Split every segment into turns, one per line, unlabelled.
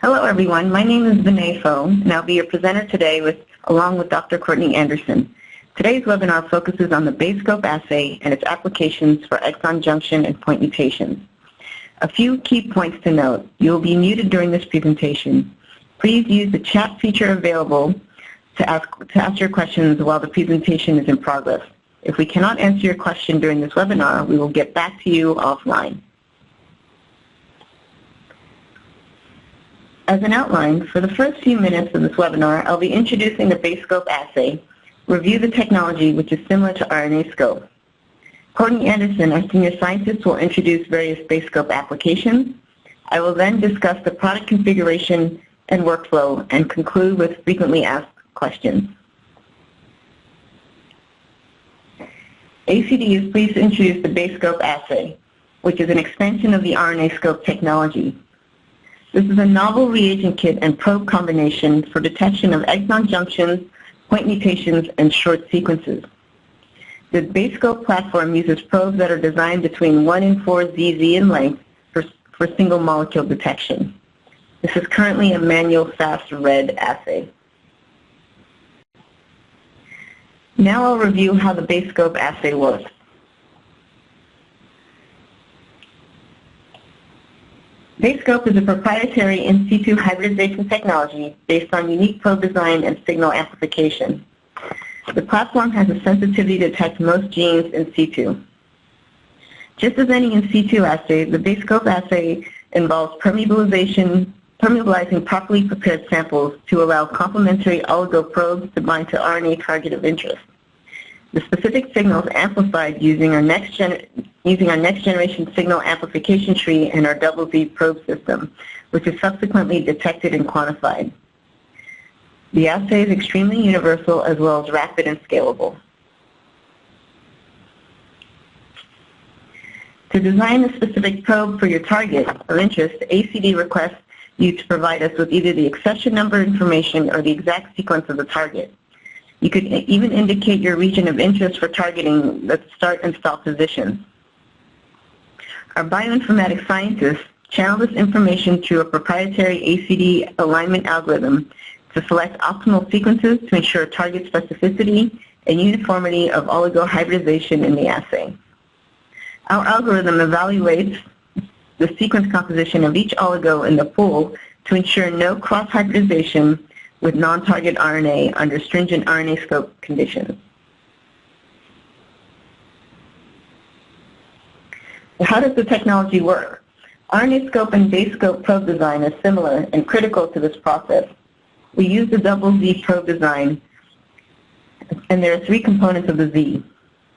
Hello everyone, my name is Vinay Foh, and I'll be your presenter today along with Dr. Courtney Anderson. Today's webinar focuses on the BaseScope assay and its applications for exon-junction and point mutations. A few key points to note. You will be muted during this presentation. Please use the chat feature available to ask your questions while the presentation is in progress. If we cannot answer your question during this webinar, we will get back to you offline. As an outline, for the first few minutes of this webinar, I'll be introducing the BaseScope assay, review the technology, which is similar to RNAscope. Courtney Anderson, our senior scientist, will introduce various BaseScope applications. I will then discuss the product configuration and workflow and conclude with frequently asked questions. ACD is pleased to introduce the BaseScope assay, which is an extension of the RNAscope technology. This is a novel reagent kit and probe combination for detection of exon junctions, point mutations, and short sequences. The BaseScope platform uses probes that are designed between 1 and 4 ZZ in length for single molecule detection. This is currently a manual fast red assay. Now I'll review how the BaseScope assay works. BaseScope is a proprietary in situ hybridization technology based on unique probe design and signal amplification. The platform has a sensitivity to detect most genes in situ. Just as any in situ assay, the BaseScope assay involves permeabilizing properly prepared samples to allow complementary oligo probes to bind to RNA target of interest. The specific signal is amplified using our next generation signal amplification tree and our double Z probe system, which is subsequently detected and quantified. The assay is extremely universal as well as rapid and scalable. To design a specific probe for your target of interest, ACD requests you to provide us with either the accession number information or the exact sequence of the target. You could even indicate your region of interest for targeting the start and stop positions. Our bioinformatics scientists channel this information through a proprietary ACD alignment algorithm to select optimal sequences to ensure target specificity and uniformity of oligo hybridization in the assay. Our algorithm evaluates the sequence composition of each oligo in the pool to ensure no cross-hybridization with non-target RNA under stringent RNAscope conditions. How does the technology work? RNAscope and BaseScope probe design is similar and critical to this process. We use the double Z probe design, and there are 3 components of the Z.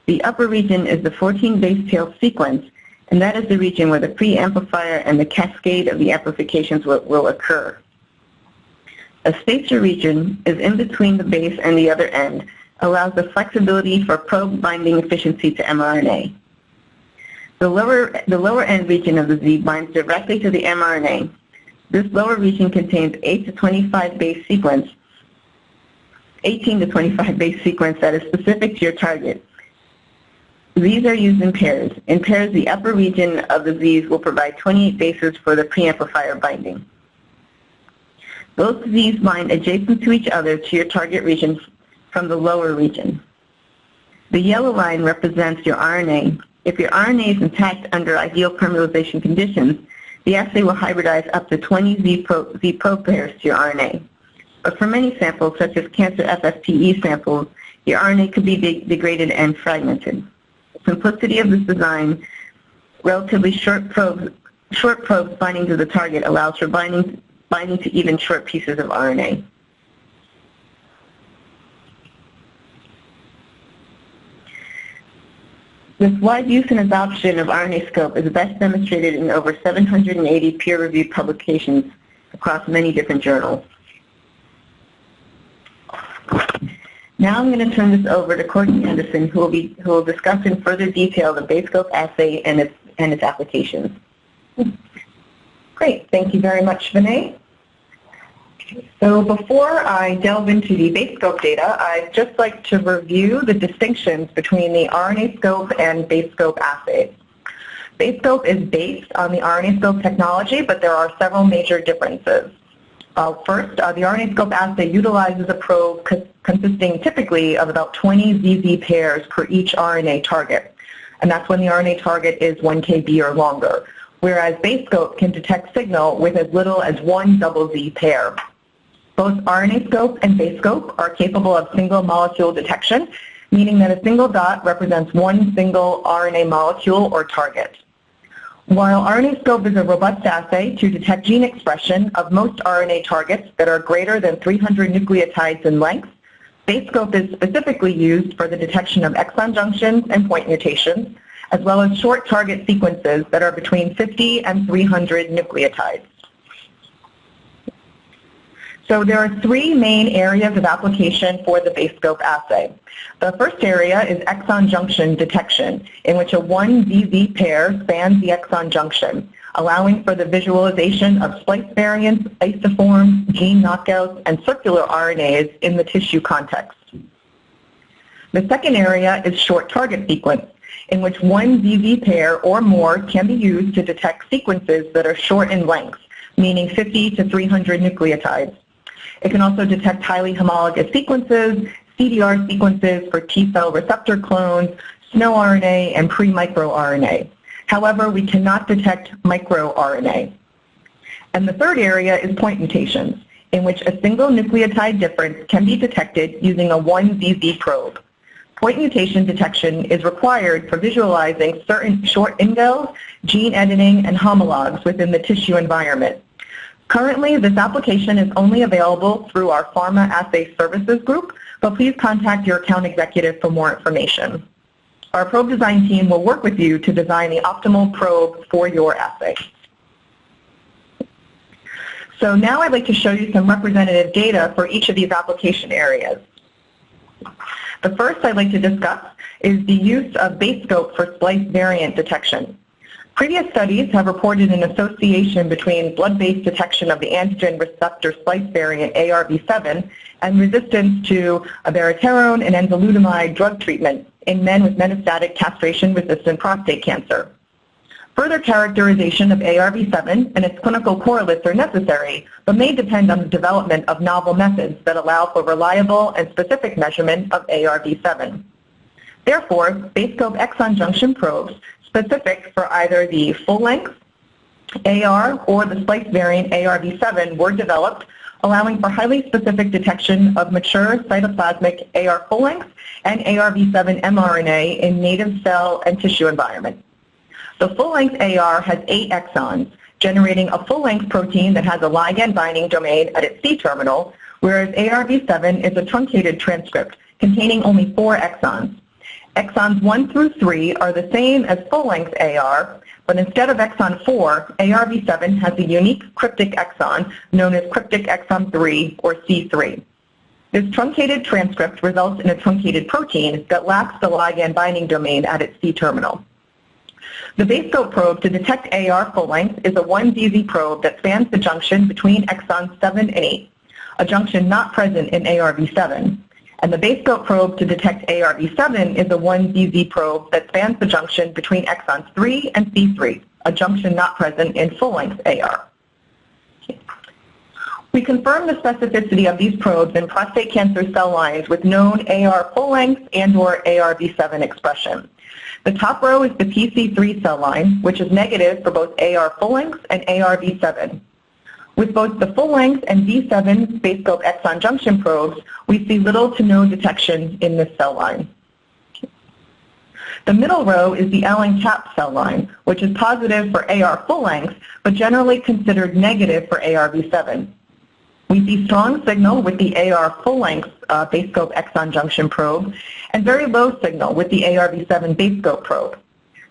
The upper region is the 14 base tail sequence, and that is the region where the pre-amplifier and the cascade of the amplifications will occur. A spacer region is in between the base and the other end, allows the flexibility for probe binding efficiency to mRNA. The lower end region of the Z binds directly to the mRNA. This lower region contains 18 to 25 base sequence that is specific to your target. These are used in pairs. In pairs, the upper region of the Zs will provide 28 bases for the preamplifier binding. Both Zs bind adjacent to each other to your target region from the lower region. The yellow line represents your RNA. If your RNA is intact under ideal permeabilization conditions, the assay will hybridize up to 20 Z probe pairs to your RNA. But for many samples, such as cancer FFPE samples, your RNA could be degraded and fragmented. The simplicity of this design, relatively short probes binding to the target, allows for binding to even short pieces of RNA. This wide use and adoption of RNAscope is best demonstrated in over 780 peer-reviewed publications across many different journals. Now I'm going to turn this over to Courtney Anderson, who will discuss in further detail the BaseScope assay and its applications.
Great, thank you very much, Vinay. So before I delve into the BaseScope data, I'd just like to review the distinctions between the RNAscope and BaseScope assays. BaseScope is based on the RNAscope technology, but there are several major differences. First, the RNAscope assay utilizes a probe consisting typically of about 20 ZZ pairs per each RNA target, and that's when the RNA target is 1 kb or longer, whereas BaseScope can detect signal with as little as 1 double Z pair. Both RNAscope and BaseScope are capable of single molecule detection, meaning that a single dot represents one single RNA molecule or target. While RNAscope is a robust assay to detect gene expression of most RNA targets that are greater than 300 nucleotides in length, BaseScope is specifically used for the detection of exon junctions and point mutations, as well as short target sequences that are between 50 and 300 nucleotides. So there are three main areas of application for the BaseScope assay. The first area is exon junction detection, in which a 1 ZZ pair spans the exon junction, allowing for the visualization of splice variants, isoforms, gene knockouts, and circular RNAs in the tissue context. The second area is short target sequence, in which 1 ZZ pair or more can be used to detect sequences that are short in length, meaning 50 to 300 nucleotides. It can also detect highly homologous sequences, CDR sequences for T-cell receptor clones, snow-RNA, and pre-microRNA. However, we cannot detect microRNA. And the third area is point mutations, in which a single nucleotide difference can be detected using a 1 ZZ probe. Point mutation detection is required for visualizing certain short indels, gene editing, and homologs within the tissue environment. Currently, this application is only available through our Pharma Assay Services group, but please contact your account executive for more information. Our probe design team will work with you to design the optimal probe for your assay. So now I'd like to show you some representative data for each of these application areas. The first I'd like to discuss is the use of BaseScope for splice variant detection. Previous studies have reported an association between blood-based detection of the antigen receptor splice variant ARV7 and resistance to abiraterone and enzalutamide drug treatment in men with metastatic castration-resistant prostate cancer. Further characterization of ARV7 and its clinical correlates are necessary, but may depend on the development of novel methods that allow for reliable and specific measurement of ARV7. Therefore, BaseScope exon junction probes specific for either the full-length AR or the splice variant ARV7 were developed, allowing for highly specific detection of mature cytoplasmic AR full-length and ARV7 mRNA in native cell and tissue environment. The full-length AR has 8 exons, generating a full-length protein that has a ligand binding domain at its C-terminal, whereas ARV7 is a truncated transcript containing only 4 exons. Exons 1 through 3 are the same as full-length AR, but instead of exon 4, ARV7 has a unique cryptic exon known as cryptic exon 3, or C3. This truncated transcript results in a truncated protein that lacks the ligand binding domain at its C-terminal. The BaseScope probe to detect AR full-length is a 1 ZZ probe that spans the junction between exons 7 and 8, a junction not present in ARV7. And the BaseScope probe to detect ARV7 is a 1 ZZ probe that spans the junction between exons 3 and C3, a junction not present in full-length AR. We confirm the specificity of these probes in prostate cancer cell lines with known AR full-length and/or ARV7 expression. The top row is the PC3 cell line, which is negative for both AR full-length and ARV7. With both the full-length and V7 BaseScope exon junction probes, we see little to no detection in this cell line. The middle row is the L-cap cell line, which is positive for AR full-length, but generally considered negative for ARV7. We see strong signal with the AR full-length BaseScope exon junction probe, and very low signal with the ARV7 BaseScope probe.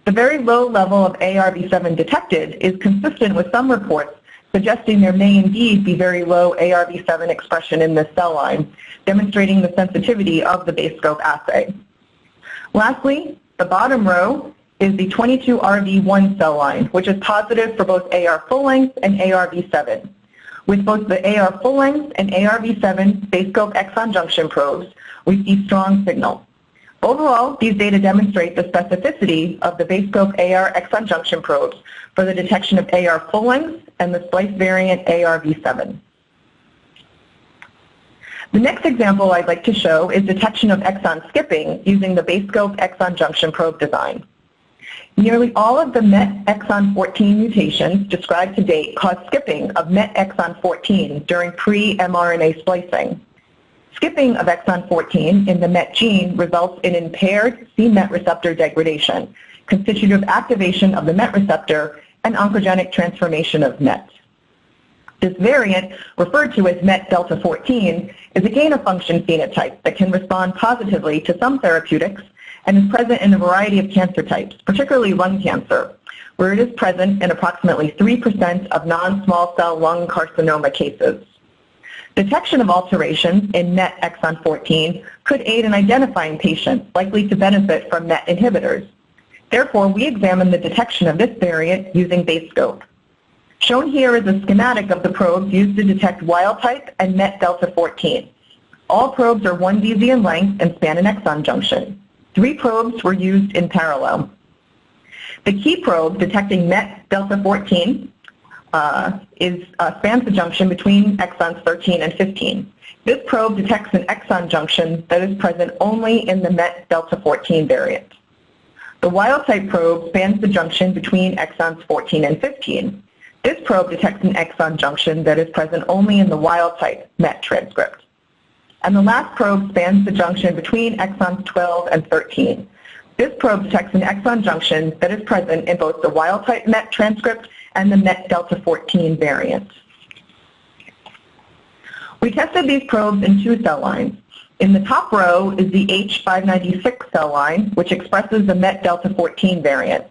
The very low level of ARV7 detected is consistent with some reports suggesting there may indeed be very low ARV7 expression in this cell line, demonstrating the sensitivity of the BaseScope assay. Lastly, the bottom row is the 22RV1 cell line, which is positive for both AR full-length and ARV7. With both the AR full-length and ARV7 BaseScope exon junction probes, we see strong signal. Overall, these data demonstrate the specificity of the BaseScope AR exon junction probes for the detection of AR full-length and the splice variant ARV7. The next example I'd like to show is detection of exon skipping using the BaseScope exon-junction probe design. Nearly all of the MET exon 14 mutations described to date cause skipping of MET exon 14 during pre-mRNA splicing. Skipping of exon 14 in the MET gene results in impaired c-MET receptor degradation, constitutive activation of the MET receptor, and oncogenic transformation of MET. This variant, referred to as MET delta 14, is a gain-of-function phenotype that can respond positively to some therapeutics and is present in a variety of cancer types, particularly lung cancer, where it is present in approximately 3% of non-small cell lung carcinoma cases. Detection of alterations in MET exon 14 could aid in identifying patients likely to benefit from MET inhibitors. Therefore, we examine the detection of this variant using BaseScope. Shown here is a schematic of the probes used to detect wild-type and MET delta 14. All probes are 1 VZ in length and span an exon junction. 3 probes were used in parallel. The key probe detecting MET delta 14 spans the junction between exons 13 and 15. This probe detects an exon junction that is present only in the MET delta 14 variant. The wild-type probe spans the junction between exons 14 and 15. This probe detects an exon junction that is present only in the wild-type MET transcript. And the last probe spans the junction between exons 12 and 13. This probe detects an exon junction that is present in both the wild-type MET transcript and the MET delta 14 variant. We tested these probes in 2 cell lines. In the top row is the H596 cell line, which expresses the MET delta 14 variant.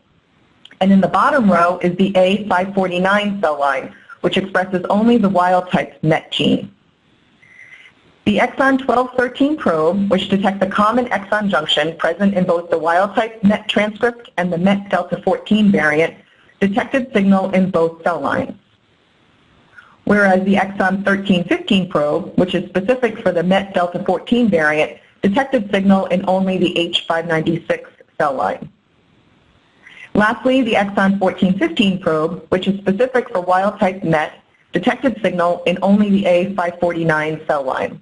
And in the bottom row is the A549 cell line, which expresses only the wild-type MET gene. The exon 12-13 probe, which detects a common exon junction present in both the wild-type MET transcript and the MET delta 14 variant, detected signal in both cell lines. Whereas the exon 13-15 probe, which is specific for the MET delta 14 variant, detected signal in only the H596 cell line. Lastly, the exon 14-15 probe, which is specific for wild-type MET, detected signal in only the A549 cell line.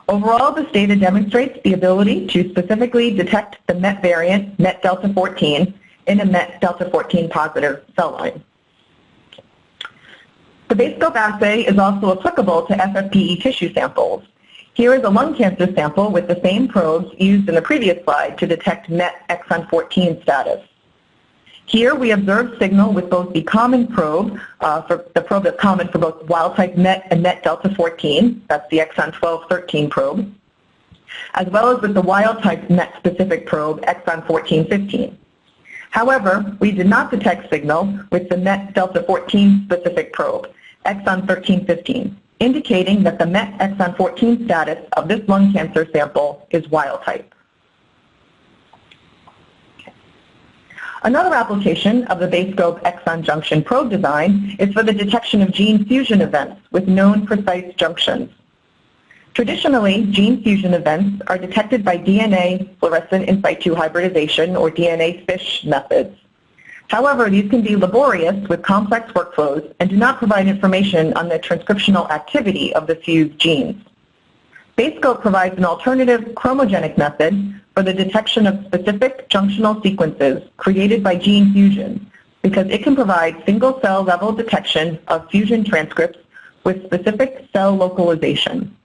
Overall, this data demonstrates the ability to specifically detect the MET variant, MET delta 14, in a MET delta 14 positive cell line. The BaseScope assay is also applicable to FFPE tissue samples. Here is a lung cancer sample with the same probes used in the previous slide to detect MET exon 14 status. Here we observed signal with both the common probe, for the probe that's common for both wild-type MET and MET delta 14, that's the exon 12-13 probe, as well as with the wild-type MET-specific probe, exon 14-15. However, we did not detect signal with the MET delta 14 specific probe, exon 13-15, indicating that the MET exon 14 status of this lung cancer sample is wild-type. Another application of the BaseScope exon-junction probe design is for the detection of gene fusion events with known precise junctions. Traditionally, gene fusion events are detected by DNA fluorescent in situ hybridization, or DNA FISH methods. However, these can be laborious with complex workflows and do not provide information on the transcriptional activity of the fused genes. BaseScope provides an alternative chromogenic method for the detection of specific junctional sequences created by gene fusion, because it can provide single-cell level detection of fusion transcripts with specific cell localization.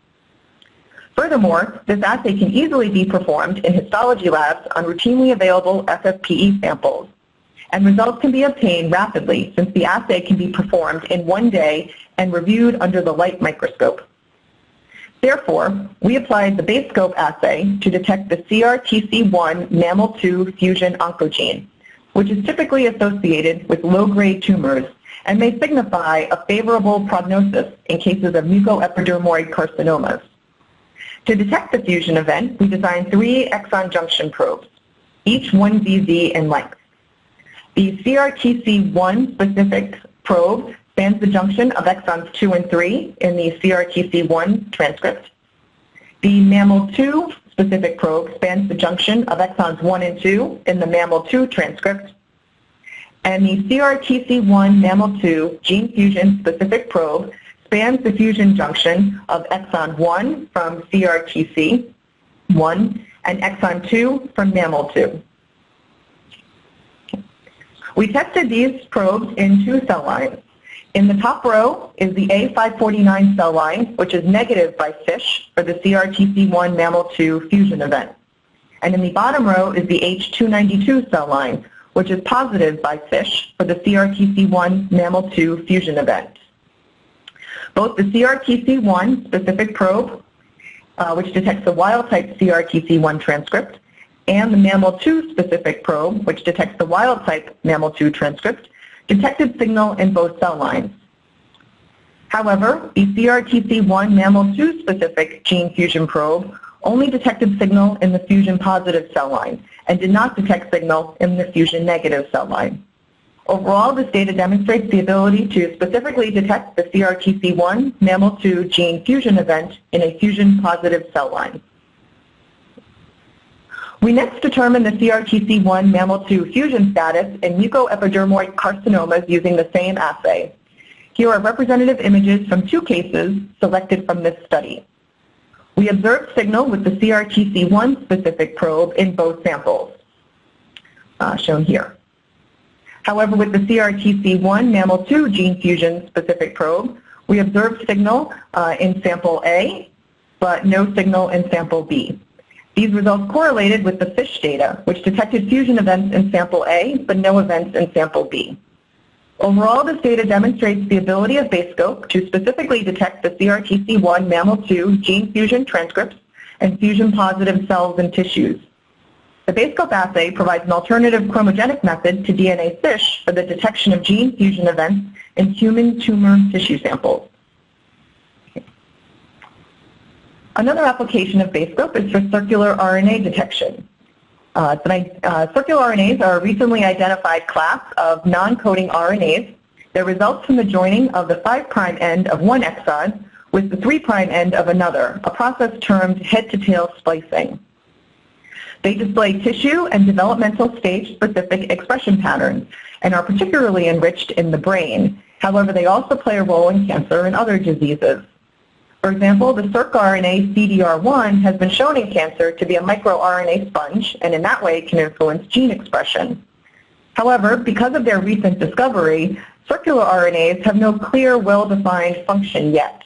Furthermore, this assay can easily be performed in histology labs on routinely available FFPE samples, and results can be obtained rapidly since the assay can be performed in 1 day and reviewed under the light microscope. Therefore, we applied the BaseScope assay to detect the CRTC1 MAML2 fusion oncogene, which is typically associated with low-grade tumors and may signify a favorable prognosis in cases of mucoepidermoid carcinomas. To detect the fusion event, we designed 3 exon junction probes, each 1 VZ in length. The CRTC1 specific probe spans the junction of exons 2 and 3 in the CRTC1 transcript. The MAML2 specific probe spans the junction of exons 1 and 2 in the MAML2 transcript. And the CRTC1 MAML2 gene fusion specific probe spans the fusion junction of exon 1 from CRTC1 and exon 2 from MAML2. We tested these probes in 2 cell lines. In the top row is the A549 cell line, which is negative by FISH for the CRTC1 MAML2 fusion event. And in the bottom row is the H292 cell line, which is positive by FISH for the CRTC1 MAML2 fusion event. Both the CRTC1 specific probe, which detects the wild-type CRTC1 transcript, and the MAML2 specific probe, which detects the wild-type MAML2 transcript, detected signal in both cell lines. However, the CRTC1 MAML2 specific gene fusion probe only detected signal in the fusion-positive cell line and did not detect signal in the fusion-negative cell line. Overall, this data demonstrates the ability to specifically detect the CRTC1 MAML2 gene fusion event in a fusion-positive cell line. We next determined the CRTC1 MAML2 fusion status in mucoepidermoid carcinomas using the same assay. Here are representative images from 2 cases selected from this study. We observed signal with the CRTC1 specific probe in both samples, shown here. However, with the CRTC1 MAML2 gene fusion specific probe, we observed signal in sample A, but no signal in sample B. These results correlated with the FISH data, which detected fusion events in sample A, but no events in sample B. Overall, this data demonstrates the ability of BaseScope to specifically detect the CRTC1 MAML2 gene fusion transcripts and fusion-positive cells and tissues. The BaseScope assay provides an alternative chromogenic method to DNA FISH for the detection of gene fusion events in human tumor tissue samples. Another application of BaseScope is for circular RNA detection. Circular RNAs are a recently identified class of non-coding RNAs that results from the joining of the 5' end of one exon with the 3' end of another, a process termed head-to-tail splicing. They display tissue and developmental stage-specific expression patterns and are particularly enriched in the brain. However, they also play a role in cancer and other diseases. For example, the circRNA CDR1 has been shown in cancer to be a microRNA sponge and in that way can influence gene expression. However, because of their recent discovery, circular RNAs have no clear, well-defined function yet.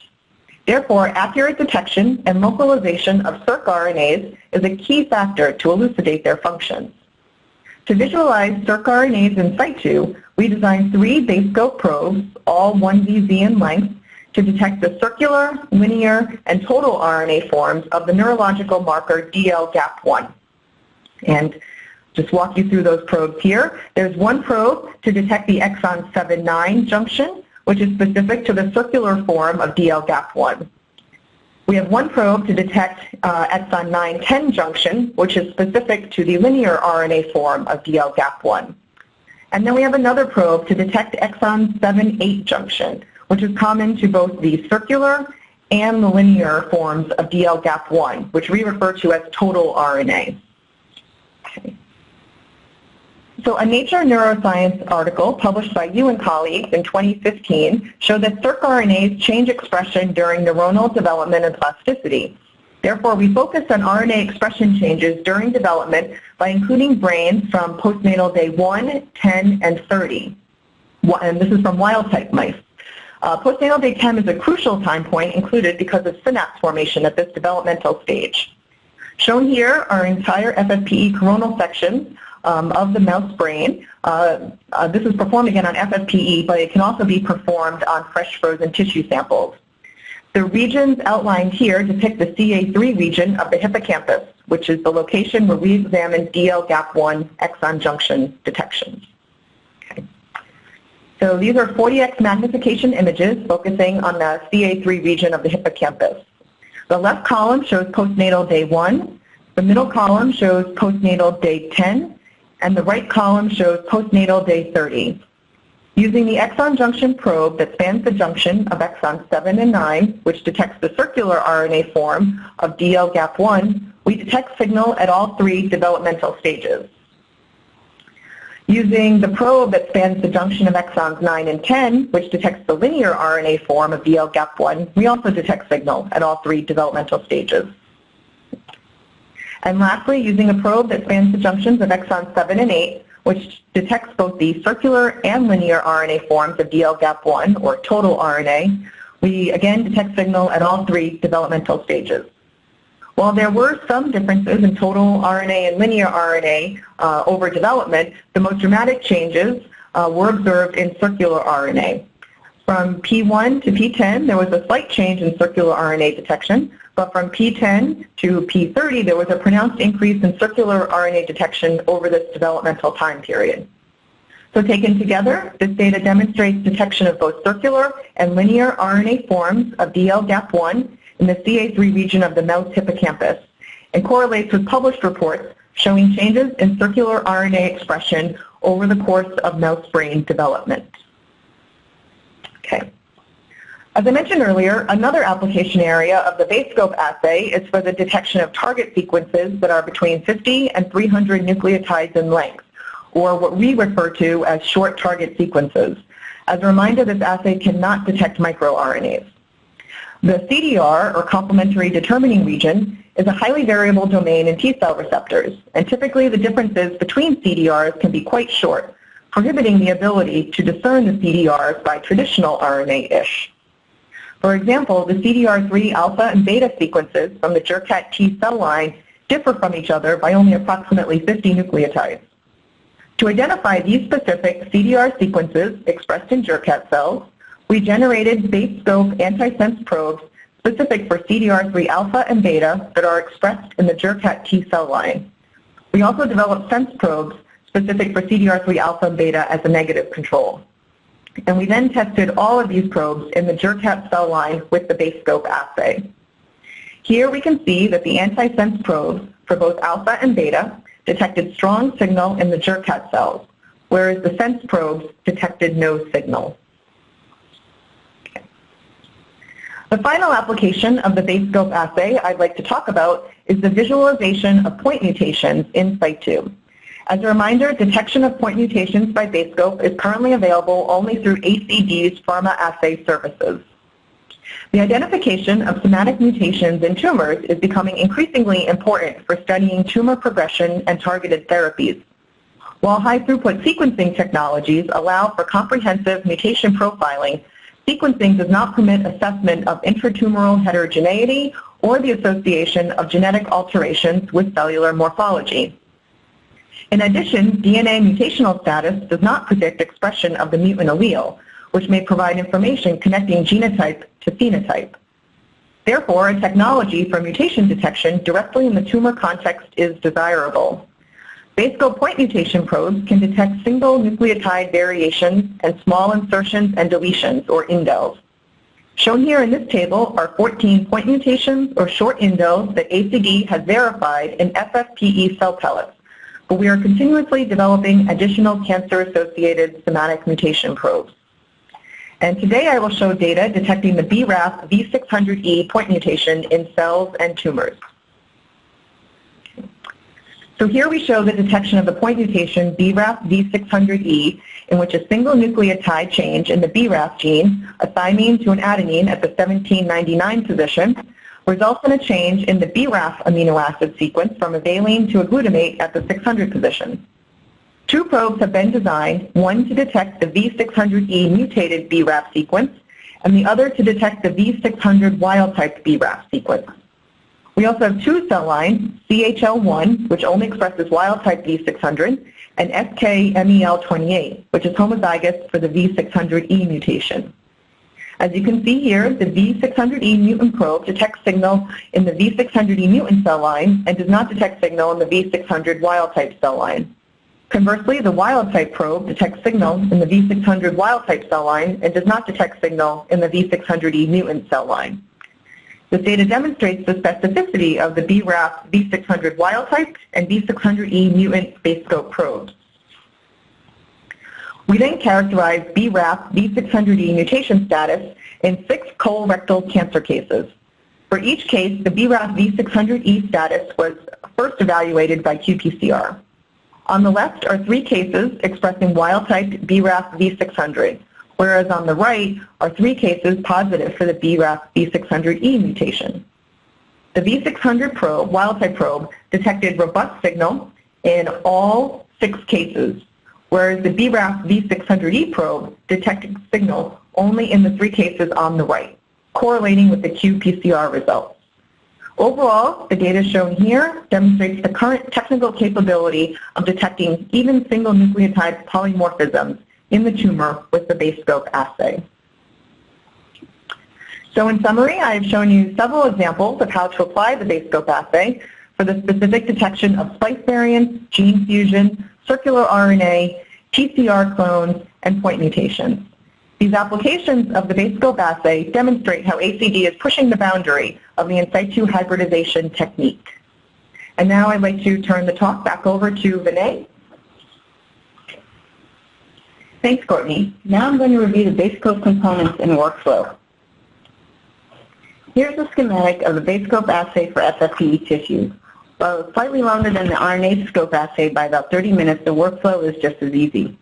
Therefore, accurate detection and localization of circRNAs is a key factor to elucidate their functions. To visualize circRNAs in situ, we designed 3 BaseScope probes, all 1 VZ in length, to detect the circular, linear, and total RNA forms of the neurological marker DL-GAP1. And just walk you through those probes here. There's one probe to detect the exon 7-9 junction, which is specific to the circular form of DL-GAP1. We have one probe to detect exon 9-10 junction, which is specific to the linear RNA form of DL-GAP1. And then we have another probe to detect exon 7-8 junction, which is common to both the circular and the linear forms of DL-GAP1, which we refer to as total RNA. Okay. So a Nature Neuroscience article published by you and colleagues in 2015 showed that circRNAs change expression during neuronal development and plasticity. Therefore, we focused on RNA expression changes during development by including brains from postnatal day 1, 10, and 30. And this is from wild-type mice. Postnatal day 10 is a crucial time point included because of synapse formation at this developmental stage. Shown here are entire FFPE coronal sections of the mouse brain. This is performed again on FFPE, but it can also be performed on fresh frozen tissue samples. The regions outlined here depict the CA3 region of the hippocampus, which is the location where we examine DL-GAP1 exon-junction detections. Okay. So these are 40x magnification images focusing on the CA3 region of the hippocampus. The left column shows postnatal day 1, the middle column shows postnatal day 10, and the right column shows postnatal day 30. Using the exon-junction probe that spans the junction of exons 7 and 9, which detects the circular RNA form of DL-GAP1, we detect signal at all 3 developmental stages. Using the probe that spans the junction of exons 9 and 10, which detects the linear RNA form of DL-GAP1, we also detect signal at all 3 developmental stages. And lastly, using a probe that spans the junctions of exons 7 and 8, which detects both the circular and linear RNA forms of DL-GAP1, or total RNA, we again detect signal at all 3 developmental stages. While there were some differences in total RNA and linear RNA over development, the most dramatic changes were observed in circular RNA. From P1 to P10, there was a slight change in circular RNA detection, but from P10 to P30, there was a pronounced increase in circular RNA detection over this developmental time period. So taken together, this data demonstrates detection of both circular and linear RNA forms of DL-GAP1 in the CA3 region of the mouse hippocampus, and correlates with published reports showing changes in circular RNA expression over the course of mouse brain development. Okay. As I mentioned earlier, another application area of the BaseScope assay is for the detection of target sequences that are between 50 and 300 nucleotides in length, or what we refer to as short target sequences. As a reminder, this assay cannot detect microRNAs. The CDR, or complementary determining region, is a highly variable domain in T-cell receptors, and typically the differences between CDRs can be quite short, prohibiting the ability to discern the CDRs by traditional RNA-ish. For example, the CDR3 alpha and beta sequences from the JERCAT T cell line differ from each other by only approximately 50 nucleotides. To identify these specific CDR sequences expressed in JERCAT cells, we generated BaseScope antisense probes specific for CDR3 alpha and beta that are expressed in the JERCAT T cell line. We also developed sense probes specific for CDR3 alpha and beta as a negative control. And we then tested all of these probes in the JERCAT cell line with the BaseScope assay. Here we can see that the antisense probes for both alpha and beta detected strong signal in the JERCAT cells, whereas the sense probes detected no signal. The final application of the BaseScope assay I'd like to talk about is the visualization of point mutations in situ. As a reminder, detection of point mutations by BaseScope is currently available only through ACD's pharma assay services. The identification of somatic mutations in tumors is becoming increasingly important for studying tumor progression and targeted therapies. While high-throughput sequencing technologies allow for comprehensive mutation profiling, sequencing does not permit assessment of intratumoral heterogeneity or the association of genetic alterations with cellular morphology. In addition, DNA mutational status does not predict expression of the mutant allele, which may provide information connecting genotype to phenotype. Therefore, a technology for mutation detection directly in the tumor context is desirable. BaseScope point mutation probes can detect single nucleotide variations and small insertions and deletions, or indels. Shown here in this table are 14 point mutations or short indels that ACD has verified in FFPE cell pellets, but we are continuously developing additional cancer-associated somatic mutation probes. And today I will show data detecting the BRAF V600E point mutation in cells and tumors. So here we show the detection of the point mutation BRAF V600E, in which a single nucleotide change in the BRAF gene, a thymine to an adenine at the 1799 position, results in a change in the BRAF amino acid sequence from a valine to a glutamate at the 600 position. Two probes have been designed, one to detect the V600E mutated BRAF sequence, and the other to detect the V600 wild-type BRAF sequence. We also have two cell lines, CHL1, which only expresses wild-type V600, and SKMEL28, which is homozygous for the V600E mutation. As you can see here, the V600E mutant probe detects signal in the V600E mutant cell line and does not detect signal in the V600 wild-type cell line. Conversely, the wild-type probe detects signal in the V600 wild-type cell line and does not detect signal in the V600E mutant cell line. This data demonstrates the specificity of the BRAF V600 wild-type and V600E mutant BaseScope probes. We then characterize BRAF V600E mutation status in 6 colorectal cancer cases. For each case, the BRAF V600E status was first evaluated by qPCR. On the left are 3 cases expressing wild-type BRAF V600, whereas on the right are 3 cases positive for the BRAF V600E mutation. The V600 probe, wild-type probe, detected robust signal in all 6 cases, whereas the BRAF V600E probe detected signal only in the 3 cases on the right, correlating with the qPCR results. Overall, the data shown here demonstrates the current technical capability of detecting even single nucleotide polymorphisms in the tumor with the BaseScope assay. So in summary, I have shown you several examples of how to apply the BaseScope assay for the specific detection of splice variants, gene fusion, circular RNA, PCR clones, and point mutations. These applications of the BaseScope assay demonstrate how ACD is pushing the boundary of the in situ hybridization technique. And now I'd like to turn the talk back over to Vinay.
Thanks, Courtney. Now I'm going to review the BaseScope components and workflow. Here's a schematic of the BaseScope assay for FFPE tissues. While it's slightly longer than the RNAscope assay by about 30 minutes, the workflow is just as easy.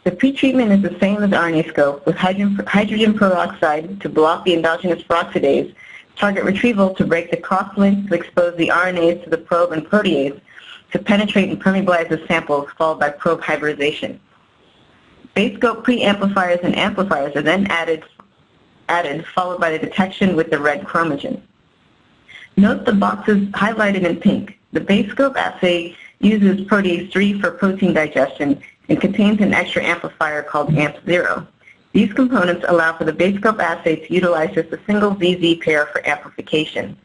The pretreatment is the same as RNAscope, with hydrogen peroxide to block the endogenous peroxidase, target retrieval to break the cross-links to expose the RNAs to the probe and protease to penetrate and permeabilize the samples, followed by probe hybridization. BaseScope preamplifiers and amplifiers are then added, followed by the detection with the red chromogen. Note the boxes highlighted in pink. The BaseScope assay uses protease 3 for protein digestion and contains an extra amplifier called AMP0. These components allow for the BaseScope assay to utilize just a single ZZ pair for amplification.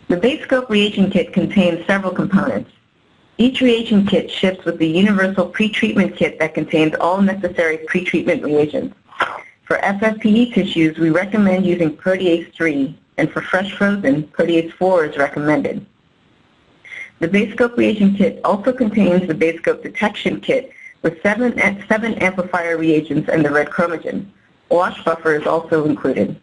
The BaseScope reagent kit contains several components. Each reagent kit ships with the universal pretreatment kit that contains all necessary pretreatment reagents. For FFPE tissues, we recommend using protease 3, and for fresh frozen, protease 4 is recommended. The BaseScope reagent kit also contains the BaseScope detection kit with 7 amplifier reagents and the red chromogen. Wash buffer is also included.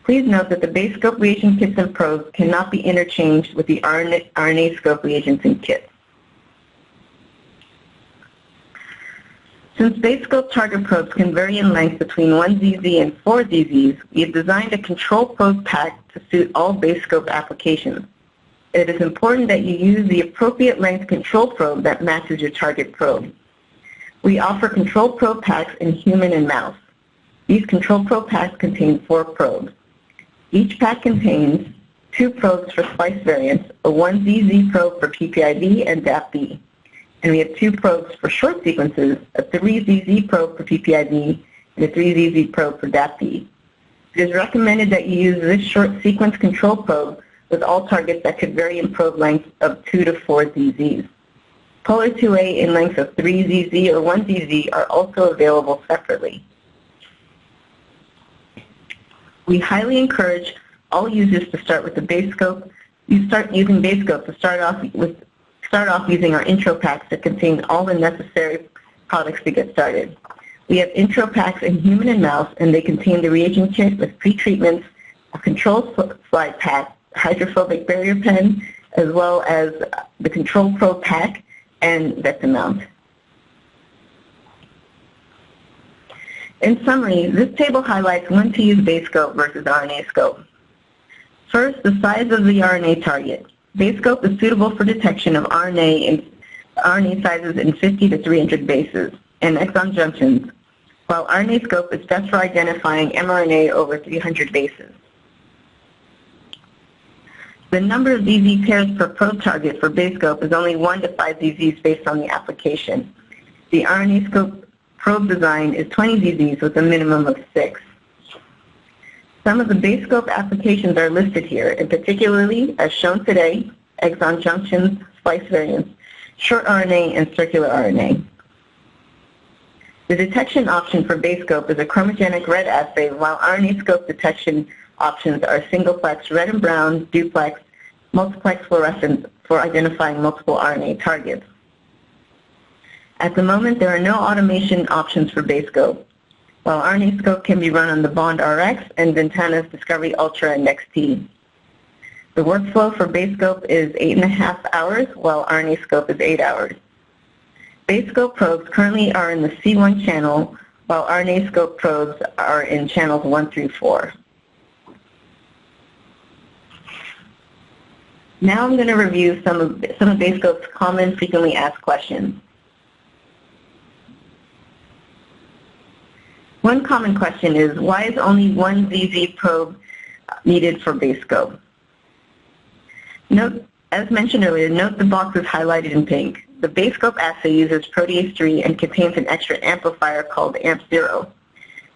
Please note that the BaseScope reagent kits and probes cannot be interchanged with the RNAscope reagents and kits. Since BaseScope target probes can vary in length between 1 ZZ and 4 ZZs, we have designed a control probe pack to suit all BaseScope applications. It is important that you use the appropriate length control probe that matches your target probe. We offer control probe packs in human and mouse. These control probe packs contain 4 probes. Each pack contains 2 probes for splice variants, a 1 ZZ probe for PPIV and DAPB. And we have 2 probes for short sequences, a 3 ZZ probe for PPIV and a 3 ZZ probe for DAPB. It is recommended that you use this short sequence control probe with all targets that could vary in probe length of 2 to 4 ZZs. Polar 2A in lengths of 3 ZZ or 1 ZZ are also available separately. We highly encourage all users to start with the BaseScope. You start using BaseScope to start off using our intro packs that contain all the necessary products to get started. We have intro packs in human and mouse, and they contain the reagent kit with pretreatments, a control slide pack, hydrophobic barrier pen, as well as the control probe pack and vector mount. In summary, this table highlights when to use BaseScope versus RNAscope. First, the size of the RNA target. BaseScope is suitable for detection of RNA sizes in 50 to 300 bases and exon junctions, while RNAscope is best for identifying mRNA over 300 bases. The number of ZZ pairs per probe target for BaseScope is only 1 to 5 ZZs based on the application. The RNAscope probe design is 20 ZZs with a minimum of 6. Some of the BaseScope applications are listed here, and particularly, as shown today, exon junctions, splice variants, short RNA, and circular RNA. The detection option for BaseScope is a chromogenic red assay, while RNAscope detection options are singleplex red and brown, duplex, multiplex fluorescence for identifying multiple RNA targets. At the moment, there are no automation options for BaseScope, while RNAscope can be run on the Bond RX and Ventana's Discovery Ultra and XT. The workflow for BaseScope is 8.5 hours, while RNAscope is 8 hours. BaseScope probes currently are in the C1 channel, while RNAscope probes are in channels 1 through 4. Now I'm going to review some of BaseScope's common frequently asked questions. One common question is, why is only one ZZ probe needed for BaseScope? Note, as mentioned earlier, note the boxes highlighted in pink. The BaseScope assay uses protease 3 and contains an extra amplifier called AMP0.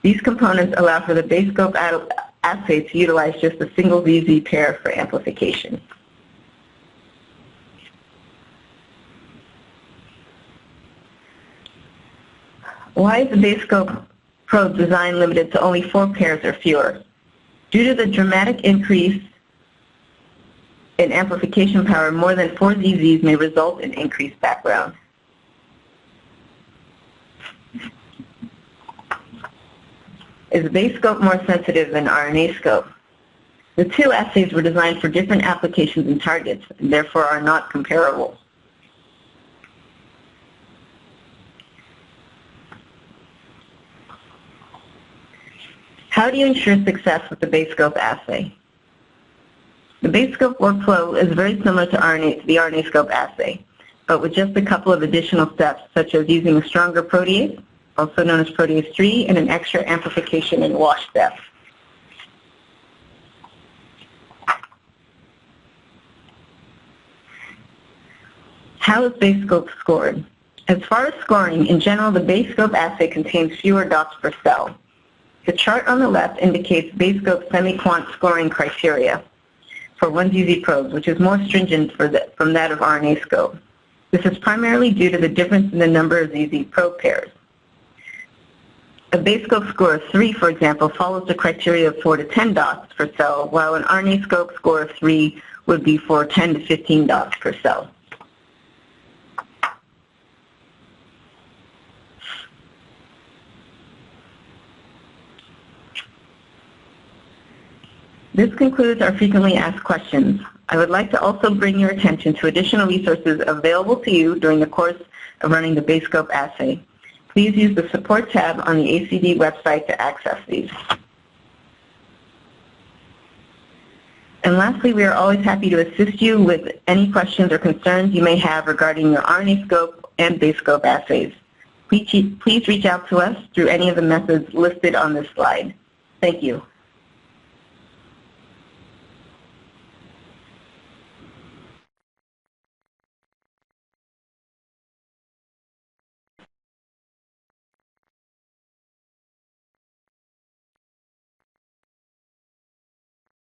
These components allow for the BaseScope assay to utilize just a single ZZ pair for amplification. Why is the BaseScope probe design limited to only 4 pairs or fewer? Due to the dramatic increase in amplification power, more than 4 ZZs may result in increased background. Is BaseScope more sensitive than RNAscope? The two assays were designed for different applications and targets, and therefore are not comparable. How do you ensure success with the BaseScope assay? The BaseScope workflow is very similar to the RNAscope assay, but with just a couple of additional steps, such as using a stronger protease, also known as protease 3, and an extra amplification and wash step. How is BaseScope scored? As far as scoring, in general, the BaseScope assay contains fewer dots per cell. The chart on the left indicates BaseScope semi-quant scoring criteria for 1ZZ probes, which is more stringent from that of RNAscope. This is primarily due to the difference in the number of ZZ probe pairs. A BaseScope score of 3, for example, follows the criteria of 4 to 10 dots per cell, while an RNAscope score of 3 would be for 10 to 15 dots per cell. This concludes our frequently asked questions. I would like to also bring your attention to additional resources available to you during the course of running the BaseScope assay. Please use the Support tab on the ACD website to access these. And lastly, we are always happy to assist you with any questions or concerns you may have regarding your RNAscope and BaseScope assays. Please reach out to us through any of the methods listed on this slide. Thank you.